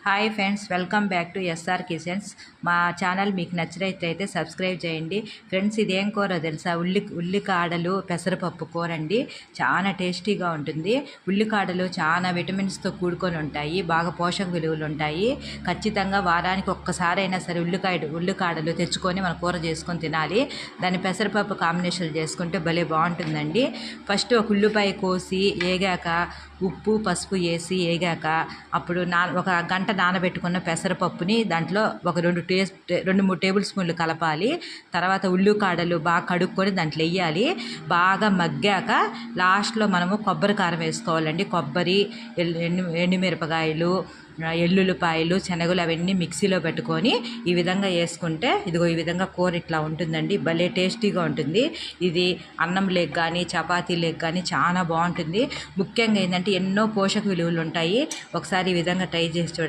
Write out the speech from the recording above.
Hi friends, welcome back to SR kitchens. మా channel మీకు నచ్చినట్లయితే సబ్స్క్రైబ్ చేయండి. ఫ్రెండ్స్, ఇదేం కూర తెలుసా? ఉల్లికాడలు పెసరపప్పు కూర అండి. చాలా టేస్టీగా ఉంటుంది. ఉల్లికాడలు చాలా విటమిన్స్తో కూడుకొని ఉంటాయి, బాగా పోషక విలువలు ఉంటాయి. ఖచ్చితంగా వారానికి ఒక్కసారైనా సరే ఉల్లికాడలు తెచ్చుకొని మన కూర చేసుకొని తినాలి. దాన్ని పెసరపప్పు కాంబినేషన్ చేసుకుంటే భలే బాగుంటుందండి. ఫస్ట్ ఒక ఉల్లిపాయ కోసి ఏగాక ఉప్పు పసుపు వేసి వేగాక అప్పుడు ఒక గంట నానబెట్టుకున్న పెసరపప్పుని దాంట్లో ఒక 2-3 టేబుల్ స్పూన్లు కలపాలి. తర్వాత ఉల్లికాడలు బాగా కడుక్కొని దాంట్లో వేయాలి. బాగా మగ్గాక లాస్ట్లో మనము కొబ్బరి కారం వేసుకోవాలండి. కొబ్బరి, ఎండుమిరపకాయలు, ఎల్లుల్లిపాయలు, శనగలు అవన్నీ మిక్సీలో పెట్టుకొని ఈ విధంగా వేసుకుంటే ఇదిగో ఈ విధంగా కూర ఇట్లా ఉంటుందండి. భలే టేస్టీగా ఉంటుంది. ఇది అన్నం లేక కానీ చపాతీ లేక కానీ చాలా బాగుంటుంది. ముఖ్యంగా ఏంటంటే ఎన్నో పోషక విలువలు ఉంటాయి. ఒకసారి ఈ విధంగా ట్రై చేసి చూడండి.